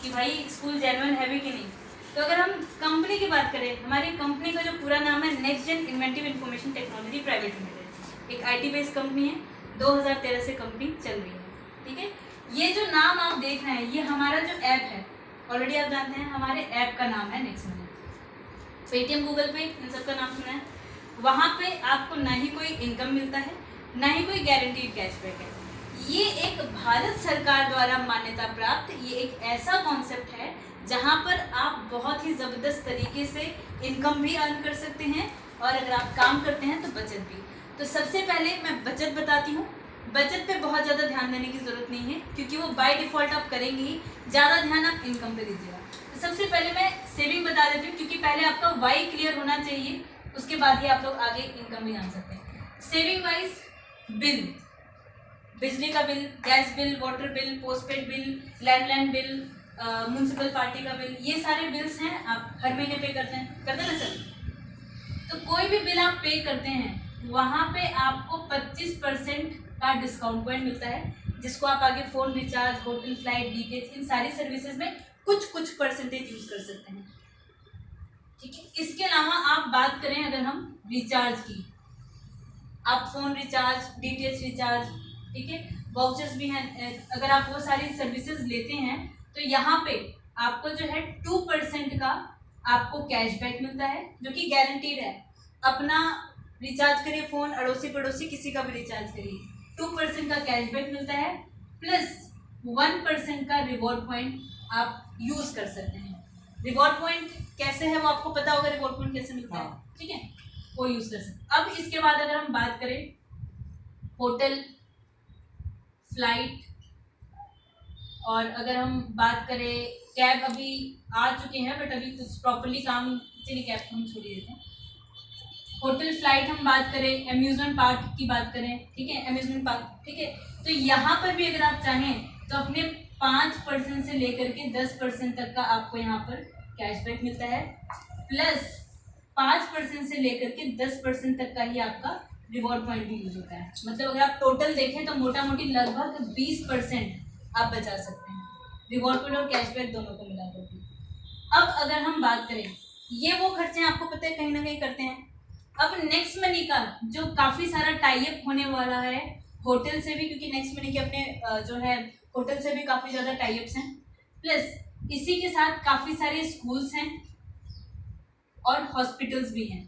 कि भाई school genuine है भी कि नहीं। तो अगर हम कंपनी की बात करें, हमारी कंपनी का जो पूरा नाम है next gen inventive information technology private limited, एक IT बेस्ड कंपनी है, 2013 से कंपनी चल रही है। ठीक है, ये जो नाम आप देख रहे हैं ये हमारा जो ऐप है, ऑलरेडी आप जानते हैं हमारे ऐप का नाम है नेक्स्ट मनी। पेटीएम, गूगल पे, इन सब का नाम सुना है। वहाँ पे आपको ना ही कोई इनकम मिलता है, ना ही कोई गारंटीड कैशबैक है। ये एक भारत सरकार द्वारा मान्यता प्राप्त ये एक ऐसा कॉन्सेप्ट है जहाँ पर आप बहुत ही ज़बरदस्त तरीके से इनकम भी अर्न कर सकते हैं, और अगर आप काम करते हैं तो बचत भी। तो सबसे पहले मैं बचत बताती हूँ। बचत पे बहुत ज़्यादा ध्यान देने की ज़रूरत नहीं है, क्योंकि वो बाय डिफ़ॉल्ट आप करेंगे ही, ज़्यादा ध्यान आप इनकम पे दीजिएगा। तो सबसे पहले मैं सेविंग बता देती हूँ, क्योंकि पहले आपका वाई क्लियर होना चाहिए, उसके बाद ही आप लोग आगे इनकम भी जान सकते हैं। सेविंग वाइज, बिल, बिजली का bill, gas bill, water bill, postpaid bill, landline bill, municipal party का बिल, ये सारे बिल्स हैं आप हर महीने पे करते हैं ना सर। तो कोई भी बिल आप पे करते हैं वहाँ पे आपको 25% का डिस्काउंट पॉइंट मिलता है, जिसको आप आगे phone recharge, hotel, flight, DTH, इन सारी सर्विसेज में कुछ परसेंटेज यूज़ कर सकते हैं। ठीक है, इसके अलावा आप बात करें अगर हम रिचार्ज की, आप फ़ोन रिचार्ज, डीटीएच रिचार्ज, ठीक है, वाउचर्स भी हैं, अगर आप वो सारी सर्विसेज लेते हैं तो यहाँ पे आपको जो है 2% का आपको कैशबैक मिलता है, जो कि गारंटीड है। अपना रिचार्ज करिए, फ़ोन, अड़ोसी पड़ोसी किसी का भी रिचार्ज करिए, 2% का कैशबैक मिलता है, प्लस 1% का रिवॉर्ड पॉइंट आप यूज़ कर सकते हैं। रिवॉर्ड पॉइंट कैसे है वो आपको पता होगा, रिवॉर्ड पॉइंट कैसे मिलता है, ठीक है, वो यूज़ कर सकते हैं। अब इसके बाद अगर हम बात करें होटल, फ्लाइट, और अगर हम बात करें कैब, अभी आ चुके हैं बट अभी कुछ प्रॉपरली काम, चलिए कैब को हम छोड़ देते हैं। होटल, फ्लाइट हम बात करें, अम्यूजमेंट पार्क की बात करें, ठीक है, अम्यूजमेंट पार्क, ठीक है, तो यहाँ पर भी अगर आप चाहें तो अपने 5% से लेकर के 10% तक का आपको यहाँ पर कैशबैक मिलता है, प्लस 5% से लेकर के 10% तक का ही आपका रिवॉर्ड पॉइंट भी यूज होता है। मतलब अगर आप टोटल देखें तो मोटा मोटी लगभग 20% आप बचा सकते हैं, रिवॉर्ड पॉइंट और कैशबैक दोनों को मिला करके। अब अगर हम बात करें, ये वो खर्चे आपको पता है कहीं ना कहीं करते हैं। अब नेक्स्ट मनी का जो काफ़ी सारा टाई अप होने वाला है होटल से भी, क्योंकि नेक्स्ट मनी के अपने जो है होटल से भी काफ़ी ज़्यादा टाई अप्स हैं, प्लस इसी के साथ काफ़ी सारे स्कूल्स हैं और हॉस्पिटल्स भी हैं,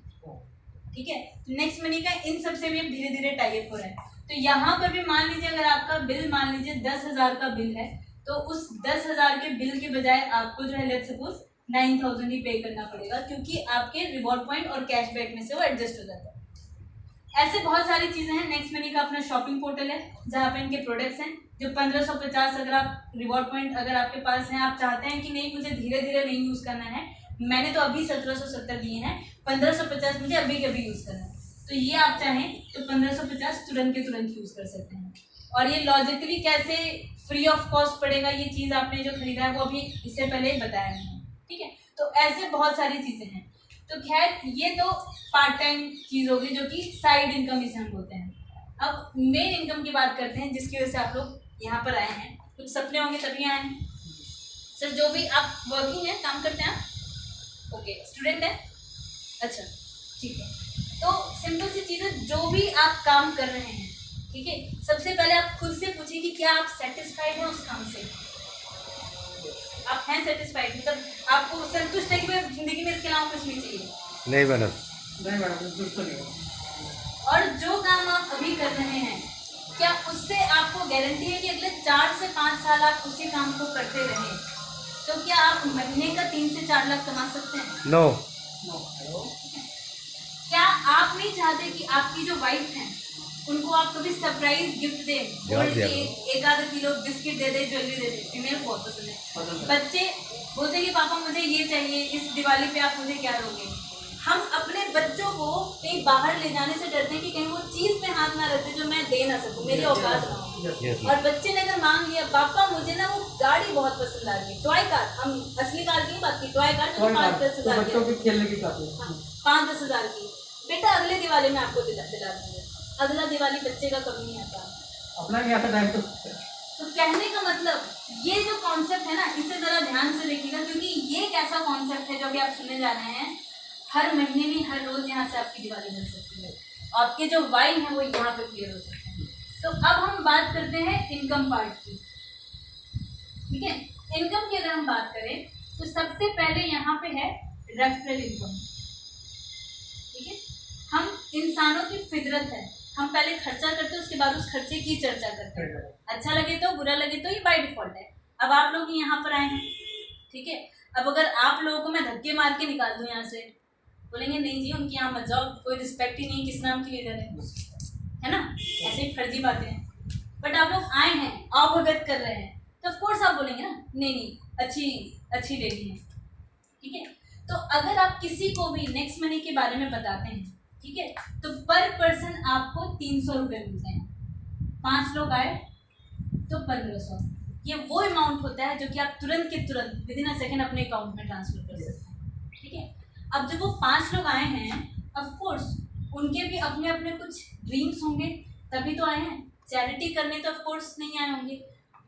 ठीक है। नेक्स्ट मनी का इन सब से भी अब धीरे धीरे टाई अप हो रहा है। तो यहाँ पर भी मान लीजिए अगर आपका बिल मान लीजिए 10,000 का बिल है, तो उस 10,000 के बिल के बजाय आपको जो है लेट्स सपोज 9,000 ही पे करना पड़ेगा, क्योंकि आपके रिवॉर्ड पॉइंट और कैशबैक में से वो एडजस्ट हो जाता है। ऐसे बहुत सारी चीज़ें हैं। नेक्स्ट मनी का अपना शॉपिंग पोर्टल है जहाँ पे इनके प्रोडक्ट्स हैं, जो 1550 अगर आप रिवॉर्ड पॉइंट अगर आपके पास हैं, आप चाहते हैं कि नहीं मुझे धीरे धीरे नहीं यूज़ करना है, मैंने तो अभी 1770 दिए हैं, 1550 मुझे अभी के अभी यूज़ करना है, तो ये आप चाहें तो 1550 तुरंत के तुरंत यूज़ कर सकते हैं। और ये लॉजिकली कैसे फ्री ऑफ कॉस्ट पड़ेगा, ये चीज़ आपने जो खरीदा है वो अभी इससे पहले ही बताया है, ठीक है। तो ऐसे बहुत सारी चीज़ें हैं। तो खैर ये तो पार्ट टाइम चीज़ होगी जो कि साइड इनकम इसे हम बोलते हैं। अब मेन इनकम की बात करते हैं, जिसकी वजह से आप लोग यहाँ पर आए हैं, कुछ सपने होंगे तभी आए हैं। सर जो भी आप वर्किंग है, काम करते हैं आप, ओके, स्टूडेंट है, अच्छा ठीक है। तो सिंपल सी चीज़ है, जो भी आप काम कर रहे हैं, ठीक है, सबसे पहले आप खुद से पूछिए कि क्या आप सेटिस्फाइड हैं उस काम से, आप हैं सेटिस्फाइड, मतलब आपको संतुष्ट है कि भाई जिंदगी में इसके अलावा कुछ नहीं चाहिए? नहीं मैडम, नहीं मैडम, बिल्कुल नहीं। और जो काम आप अभी कर रहे हैं, क्या उससे आपको गारंटी है कि अगले 4 से 5 साल आप उसी काम को करते रहें, तो क्या आप महीने का 3 से 4 लाख कमा सकते हैं? नो। क्या आप नहीं चाहते कि आपकी जो वाइफ हैं उनको आप कभी सरप्राइज गिफ्ट दें, गोल्ड के 1-आधा किलो बिस्किट दे दे, ज्वेलरी दे दे? फीमेल को बहुत पसंद है। बच्चे बोलते कि पापा मुझे ये चाहिए, इस दिवाली पे आप मुझे क्या दोगे? हम अपने बच्चों को कहीं बाहर ले जाने से डरते हैं कि कहीं वो चीज़ पे हाथ ना रखते जो मैं दे ना सकूं, मेरी औकात ना हो। और बच्चे ने अगर मांग लिया, पापा मुझे ना वो गाड़ी बहुत पसंद आ रही है, टॉय कार, हम असली कार की बात की, टॉय कार जो 5-10 हज़ार की, 5-10 हज़ार की, बेटा अगले दिवाली में आपको दिला दूंगा। अगला दिवाली बच्चे का कभी नहीं आता, अपना नहीं आता टाइम तो। तो कहने का मतलब ये जो कॉन्सेप्ट है ना, इसे ज़रा ध्यान से देखिएगा, क्योंकि ये एक ऐसा कॉन्सेप्ट है जो कि आप सुनने जा रहे हैं। हर महीने में हर रोज़ यहाँ से आपकी दिवाली बन सकती है, आपके जो वाई हैं वो यहाँ पे क्लियर हो सकते हैं। तो अब हम बात करते हैं इनकम पार्ट की, ठीक है। इनकम की अगर हम बात करें तो सबसे पहले यहाँ पे है रेफरल इनकम, ठीक है। हम इंसानों की फितरत है, हम पहले खर्चा करते हैं, उसके बाद उस खर्चे की चर्चा करते हैं। अच्छा लगे तो, बुरा लगे तो, ये बाय डिफॉल्ट है। अब आप लोग यहाँ पर आए हैं, ठीक है। अब अगर आप लोगों को मैं धक्के मार के निकाल दूं यहाँ से, बोलेंगे नहीं जी उनके यहाँ मत जाओ, कोई रिस्पेक्ट ही नहीं, किस नाम की लीडर है ना, ऐसे ही फर्जी बातें हैं। बट आप लोग आए हैं, अवगत कर रहे हैं, तो ऑफकोर्स आप बोलेंगे ना नहीं अच्छी लेडी है, ठीक है। तो अगर आप किसी को भी नेक्स्ट मनी के बारे में बताते हैं, ठीक है, तो पर पर्सन आपको 300 रुपये मिलते हैं। 5 लोग आए तो 1500, ये वो अमाउंट होता है जो कि आप तुरंत के तुरंत विद इन अ सेकेंड अपने अकाउंट में ट्रांसफर कर सकते हैं, ठीक है। अब जब वो 5 लोग आए हैं, ऑफ कोर्स उनके भी अपने अपने कुछ ड्रीम्स होंगे, तभी तो आए हैं। चैरिटी करने तो ऑफ कोर्स नहीं आए होंगे।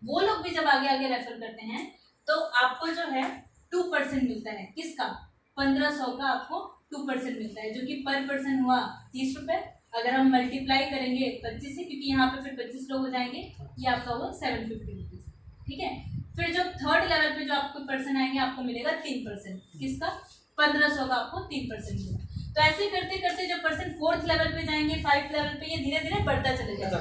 वो लोग भी जब आगे आगे रेफर करते हैं तो आपको जो है 2% मिलता है। किसका? 1500 का आपको 2% मिलता है, जो कि पर पर्सन हुआ 30 रुपये। अगर हम मल्टीप्लाई करेंगे 25 से, क्योंकि यहाँ पे फिर 25 लोग हो जाएंगे, ये आपका हुआ 750 रुपीज़, ठीक है। फिर जो थर्ड लेवल पे जो आपको पर्सन आएंगे, आपको मिलेगा 3%। किसका? 1500 का आपको 3% मिलेगा। तो ऐसे करते करते जो पर्सन 4th लेवल पे जाएंगे, 5th लेवल पे, ये धीरे धीरे बढ़ता चले जाएगा।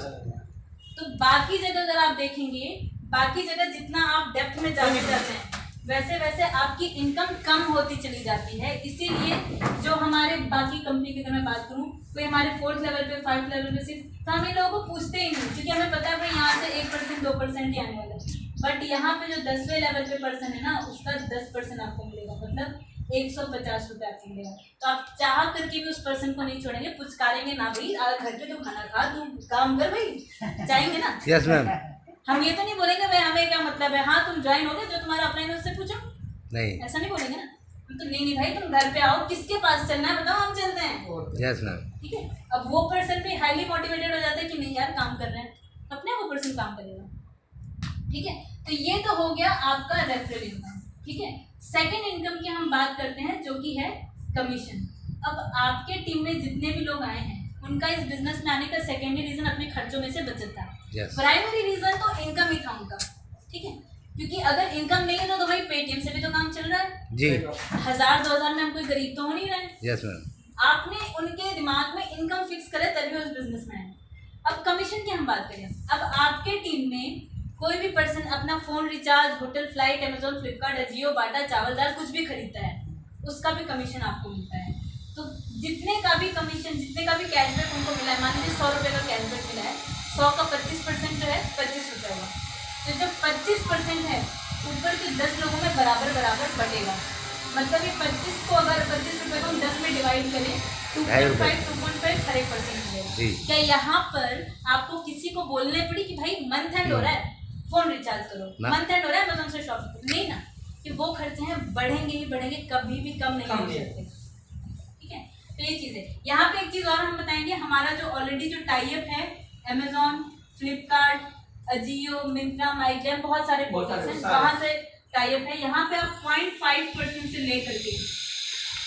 तो बाकी जगह अगर आप देखेंगे, बाकी जगह जितना आप डेप्थ में जाने जाते हैं, वैसे वैसे आपकी इनकम कम होती चली जाती है। इसीलिए जो हमारे बाकी कंपनी की अगर मैं बात करूँ, कोई हमारे 4th लेवल पे 5th लेवल पे सिर्फ, तो हम इन लोगों को पूछते ही नहीं, क्योंकि हमें पता है भाई यहाँ से 1% 2% ही आने वाला है। बट यहाँ पे जो 10वें लेवल पे पर्सन है ना, उसका 10% आपको मिलेगा, मतलब 150 रुपये आपको मिलेगा। तो आप चाह करके भी उस पर्सन को नहीं छोड़ेंगे, पुचकारेंगे ना भाई, घर पे तू खाना खा, तू काम कर भाई, चाहेंगे ना। Yes ma'am. हम ये तो नहीं बोलेंगे भाई हमें क्या मतलब है, हाँ तुम ज्वाइन हो गए, जो तुम्हारा अपना है उससे पूछो, नहीं ऐसा नहीं बोलेंगे ना। हम तो नहीं भाई तुम घर पे आओ, किसके पास चलना है बताओ, हम चलते हैं। Yes ma'am. ठीक है। अब वो पर्सन भी हाईली मोटिवेटेड हो जाता है कि नहीं यार काम कर रहे हैं, अपने वो पर्सन काम करेगा, ठीक है। तो ये तो हो गया आपका रेफरल इनकम, ठीक है। सेकेंड इनकम की हम बात करते हैं, जो कि है कमीशन। अब आपके टीम में जितने भी लोग आए हैं, उनका इस बिजनेस में आने का सेकेंडरी रीजन अपने खर्चों में से बचत था। प्राइमरी रीजन तो इनकम ही था उनका, ठीक है। क्योंकि अगर इनकम नहीं है तो भाई पेटीएम से भी तो काम चल रहा है जी। 1000-2000 में हम कोई गरीब तो हो नहीं रहे। Yes ma'am. आपने उनके दिमाग में इनकम फिक्स करे तभी उस बिजनेस में आए। अब कमीशन की हम बात करें, अब आपके टीम में कोई भी पर्सन अपना phone recharge, hotel, flight, Amazon, Flipkart, Ajio, Bata, चावल, दाल कुछ भी खरीदता है, उसका भी कमीशन आपको मिलता है। तो जितने का भी कमीशन, जितने का भी कैशबैक उनको मिला है, मान लीजिए 100 रुपये का कैशबैक मिला है, 100 का 25% जो है 25 रुपये हुआ। तो जो 25% है ऊपर के 10 लोगों में बराबर बराबर बटेगा। मतलब ये 25 को अगर 25 रुपये को हम 10 में डिवाइड करें, 2.5 हर एक पर्सन मिलेगा। क्या यहाँ पर आपको किसी को बोलने पड़ी कि भाई मंथ एंड हो रहा है, फोन रिचार्ज करो, मंथ एंड हो रहा है अमेज़न से शॉपिंग करो? नहीं ना, कि वो खर्चे हैं बढ़ेंगे ही बढ़ेंगे, कभी भी कम नहीं हो सकते, ठीक है। तो ये चीज़ है। यहाँ पे एक चीज़ और हम बताएंगे, हमारा जो ऑलरेडी जो टाई अप है अमेजोन, फ्लिपकार्ट, अजियो, मिंत्रा, माइजम, बहुत सारे पोर्टल्स हैं, वहाँ से टाई अप है। यहाँ पे आप 0.5% से ले करके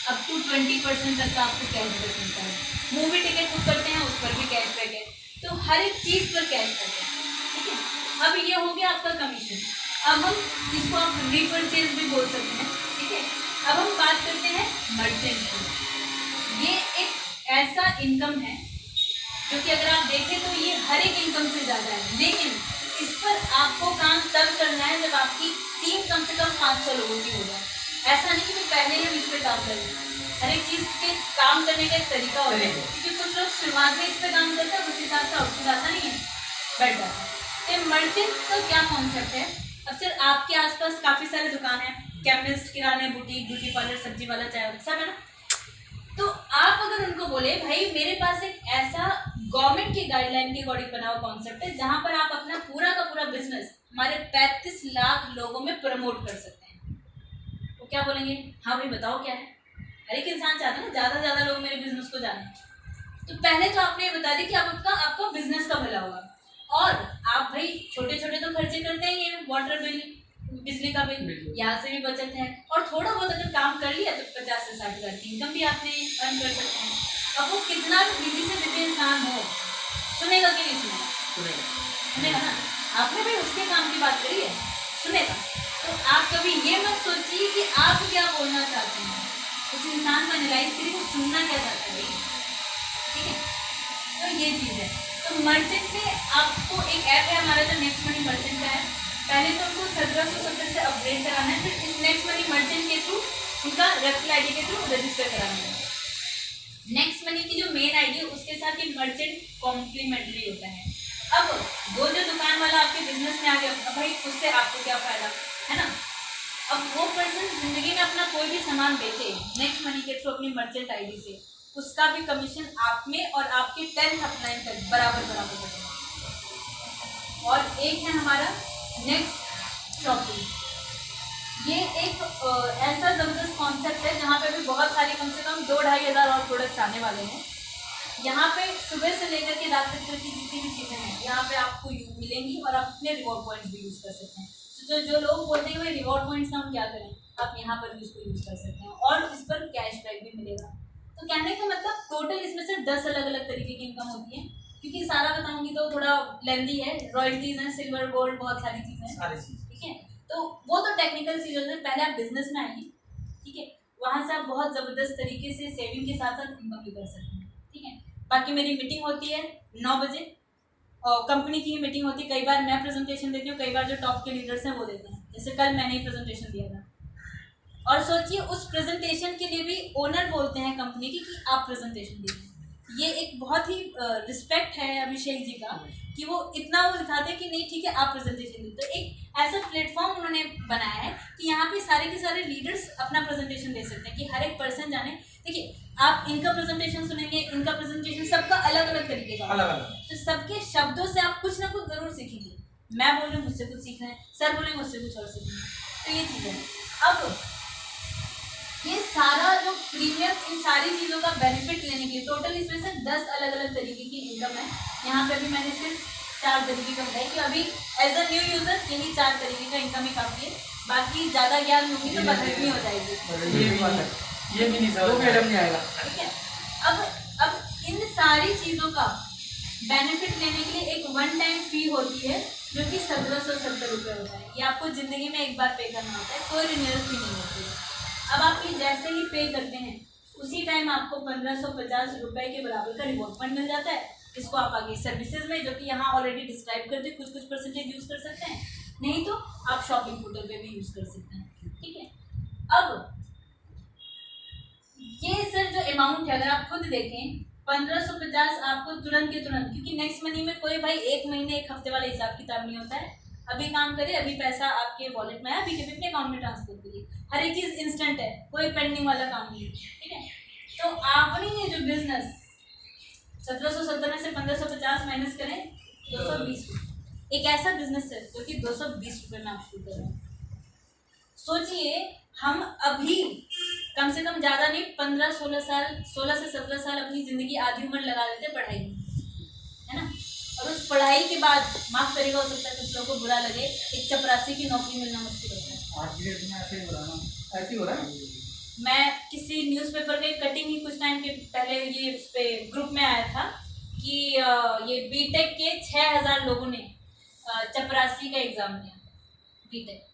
अप टू 20% तक का आपको कैशबैक मिलता है। मूवी टिकट बुक करते हैं उस पर भी कैशबैक है, तो हर एक चीज़ पर कैशबैक है, ठीक है। अब ये हो गया आपका कमीशन। अब हम इसको आप रीपरचेज भी बोल सकते हैं, ठीक है। अब हम बात करते हैं मर्चेंट की। ये एक ऐसा इनकम है जो कि अगर आप देखें तो ये हर एक इनकम से ज़्यादा है, लेकिन इस पर आपको काम तब करना है जब आपकी टीम कम से कम 500 लोगों की हो जाए। ऐसा नहीं कि मैं पहले ही हम इस पर काम करें। हर एक चीज़ के काम करने का एक तरीका होता है, क्योंकि कुछ लोग शुरुआत में इस पर काम करते हैं, उस हिसाब से आउटपुट आता नहीं है, बैठ जाता है। तो मर्चेंट का क्या कॉन्सेप्ट है? अब सिर्फ आपके आसपास काफ़ी सारे दुकान हैं, केमिस्ट, किराने, बुटीक, ब्यूटी पार्लर, सब्जी वाला, चाय वाला, सब है ना। तो आप अगर उनको बोले भाई मेरे पास एक ऐसा गवर्नमेंट की गाइडलाइन के अकॉर्डिंग बना हुआ कॉन्सेप्ट है जहां पर आप अपना पूरा का पूरा बिजनेस हमारे 35 लाख लोगों में प्रमोट कर सकते हैं, तो क्या बोलेंगे? हाँ भाई बताओ क्या है। हर एक इंसान चाहता है ना ज़्यादा से ज़्यादा लोग मेरे बिजनेस को जाने। तो पहले तो आपने ये बता दी कि आपका बिजनेस का भला होगा, और आप भाई छोटे छोटे तो खर्चे करते ही हैं, वाटर बिल, बिजली का बिल, यहाँ से भी बचत है। और थोड़ा बहुत अगर काम कर लिया तो 50 से 60 हज़ार की इनकम भी आपने अर्न कर सकते हैं। अब वो कितना भी बिजी से बिजी इंसान हो, सुनेगा कि नहीं सुनेगा? सुनेगा ना। आपने भी उसके काम की बात करी है, सुनेगा। तो आप कभी ये मत सोचिए कि आप क्या बोलना चाहते हैं, उस इंसान को एनालाइज करिए वो सुनना क्या चाहता है, ठीक है। तो ये चीज़ है। तो मर्चेंट में आपको एक ऐप है हमारा जो नेक्स्ट मनी मर्चेंट का है। पहले तो उनको 1770 से अपग्रेड कराना है, फिर इस नेक्स्ट मनी मर्चेंट के थ्रू उनका रेफरल आईडी के थ्रू रजिस्टर कराना है। नेक्स्ट मनी की जो मेन आईडी है उसके साथ ये मर्चेंट कॉम्प्लीमेंट्री होता है। अब वो जो दुकान वाला आपके बिजनेस में आ गया, अब भाई उससे आपको क्या फायदा है ना। अब वो पर्सन जिंदगी में अपना कोई भी सामान बेचे नेक्स्ट मनी के थ्रू अपनी मर्चेंट आईडी से, उसका भी कमीशन आप में और आपके 10th अपलाइन तक बराबर बराबर बनेगा। और एक है हमारा नेक्स्ट शॉपिंग। ये एक ऐसा ज़बरदस्त कॉन्सेप्ट है जहाँ पे भी बहुत सारी कम से कम 2-2.5 हज़ार और प्रोडक्ट्स आने वाले हैं। यहाँ पे सुबह से लेकर के रात तक की जितनी भी चीज़ें हैं यहाँ पे आपको मिलेंगी और आप अपने रिवॉर्ड पॉइंट्स भी यूज़ कर सकते हैं। तो जो लोग बोलते हैं भाई रिवॉर्ड पॉइंट्स हम क्या करें, आप यहाँ पर भी इसको यूज़ कर सकते हैं और इस पर कैशबैक भी मिलेगा। तो कहने का मतलब टोटल इसमें से 10 अलग अलग तरीके की इनकम होती है, क्योंकि सारा बताऊंगी तो थोड़ा लेंदी है। रॉयल्टीज हैं, सिल्वर गोल्ड, बहुत सारी चीज़ें हैं, ठीक है। तो वो तो टेक्निकल चीज़ें हैं। पहले आप बिजनेस में आइए, ठीक है, वहाँ से आप बहुत ज़बरदस्त तरीके से सेविंग के साथ साथ इनकम भी कर सकते हैं, ठीक है। बाकी मेरी मीटिंग होती है 9 बजे और कंपनी की ही मीटिंग होती है। कई बार मैं प्रेजेंटेशन देती हूँ, कई बार जो टॉप के लीडर्स हैं वो देते हैं, जैसे कल मैंने ही प्रेजेंटेशन दिया था। और सोचिए उस प्रेजेंटेशन के लिए भी ओनर बोलते हैं कंपनी की कि आप प्रेजेंटेशन दीजिए। ये एक बहुत ही रिस्पेक्ट है अभिषेक जी का कि वो इतना वो दिखाते हैं कि नहीं ठीक है आप प्रेजेंटेशन दीजिए। तो एक ऐसा प्लेटफॉर्म उन्होंने बनाया है कि यहाँ पे सारे के सारे लीडर्स अपना प्रेजेंटेशन दे सकते हैं कि हर एक पर्सन जाने। देखिए आप इनका प्रेजेंटेशन सुनेंगे, इनका प्रेजेंटेशन, सबका अलग अलग तरीके का अलग अलग, तो सबके शब्दों से आप कुछ ना कुछ जरूर सीखेंगे। मैं बोल रही हूँ मुझसे कुछ सीखना है, सर बोले मुझसे कुछ और सीखना है, तो ये चीज़ है। अब ये सारा जो प्रीमियम, इन सारी चीज़ों का बेनिफिट लेने के लिए टोटल इसमें से 10 अलग अलग तरीके की इनकम है। यहाँ पे भी मैंने सिर्फ 4 तरीके का बताया कि अभी एज अ न्यू यूज़र यही 4 तरीके का इनकम ही काफ़ी है। बाकी ज़्यादा ज्ञान होगी तो बदलनी हो जाएगी, ये भी नहीं समझ आएगा, ठीक है। अब इन सारी चीज़ों का बेनिफिट लेने के लिए एक वन टाइम फी होती है जो कि 1770 रुपये होता है। ये आपको ज़िंदगी में एक बार पे करना होता है, कोई रिन्यूअल फी नहीं होती है। अब आप ये जैसे ही पे करते हैं उसी टाइम आपको 1550 रुपये के बराबर का रिवॉर्ड पॉइंट मिल जाता है। इसको आप आगे सर्विसेज में, जो कि यहाँ ऑलरेडी डिस्क्राइब करते हैं, कुछ परसेंटेज यूज़ कर सकते हैं, नहीं तो आप शॉपिंग पोर्टल पे भी यूज़ कर सकते हैं, ठीक है। अब ये सर जो अमाउंट है अगर आप खुद देखें 1550 आपको तुरंत के तुरंत, क्योंकि नेक्स्ट मनी में कोई भाई एक महीने एक हफ्ते वाला हिसाब किताब नहीं होता है। अभी काम करे, अभी पैसा आपके वॉलेट में है, अभी के अपने अकाउंट में ट्रांसफर करिए, हर एक चीज़ इंस्टेंट है, कोई पेंडिंग वाला काम नहीं है, ठीक है। तो आपने ये जो बिजनेस 1770 में से 1550 माइनस करें 220 रुपये, एक ऐसा बिजनेस है जो कि 220 रुपये में आप शुरू कर रहे हैं। सोचिए हम अभी कम से कम ज़्यादा नहीं 15-16 साल, 16 से 17 साल अपनी ज़िंदगी आधी उम्र लगा देते पढ़ाई में, है ना। और उस पढ़ाई के बाद माफ़ करेगा, हो सकता है कुछ लोगों को बुरा लगे, एक चपरासी की नौकरी मिलना मुश्किल होता है। आज की डेट में ऐसे ही हो रहा है। मैं किसी न्यूज़पेपर के कटिंग ही कुछ टाइम के पहले ये उस पर ग्रुप में आया था कि ये बीटेक के 6000 लोगों ने चपरासी का एग्ज़ाम दिया, बीटेक।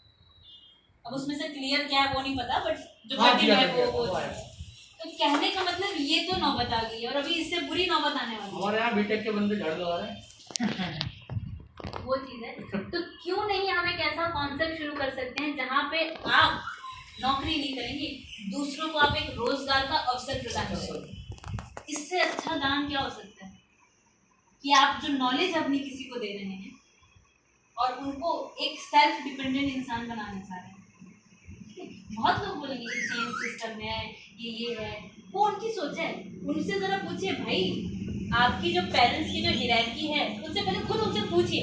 अब उसमें से क्लियर क्या है वो नहीं पता, बट जो कटिंग है वो तो कहने का मतलब ये तो नौबत आ गई है और अभी इससे बुरी नौबत आने वाली है। और यहाँ बीटेक के बंदे झाड़ लगा रहे हैं वो चीज़ है। तो क्यों नहीं हम एक ऐसा कॉन्सेप्ट शुरू कर सकते हैं जहाँ पे आप नौकरी नहीं करेंगे, दूसरों को आप एक रोजगार का अवसर प्रदान करेंगे। इससे अच्छा दान क्या हो सकता है कि आप जो नॉलेज अपनी किसी को दे रहे हैं और उनको एक सेल्फ डिपेंडेंट इंसान बनाना चाह रहे हैं। बहुत लोग बोलेंगे कि चेन सिस्टम है, ये है, वो उनकी सोच है। उनसे ज़रा पूछिए भाई, आपकी जो पेरेंट्स की जो हिरार्की है उनसे पहले खुद उनसे पूछिए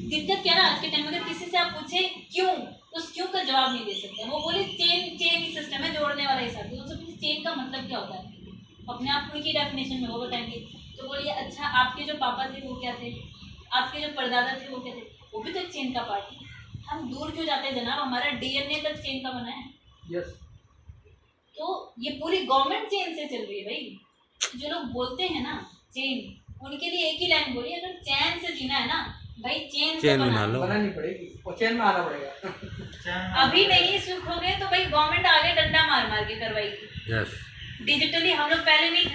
दिक्कत क्या ना। आज के टाइम में अगर किसी से आप पूछे क्यों, तो उस क्यों का जवाब नहीं दे सकते। वो बोले चेन ही सिस्टम है, जोड़ने वाला हिसाब है। उनसे पूछिए चेन का मतलब क्या होता है, अपने आप उनकी डेफिनेशन में वो बताएंगे। तो बोलिए अच्छा आपके जो पापा थे वो क्या थे, आपके जो परदादा थे वो क्या थे, वो भी तो एक चेन का पार्ट है। हम दूर क्यों जाते हैं जनाब, हमारा डीएनए तक चेन का बना है। यस। तो ये पूरी गवर्नमेंट चेन से चल रही है भाई। जो लोग बोलते हैं ना चेन, उनके लिए एक ही लाइन बोली, अगर चैन से जीना है ना भाई चेन से बना लो, बनानी पड़ेगी और चैन में आना पड़ेगा। अभी नहीं सुख हो गए तो भाई गवर्नमेंट आगे डंडा मार मार के करवाएगी। यस। डिजिटली हम लोग पहले नहीं थे ना।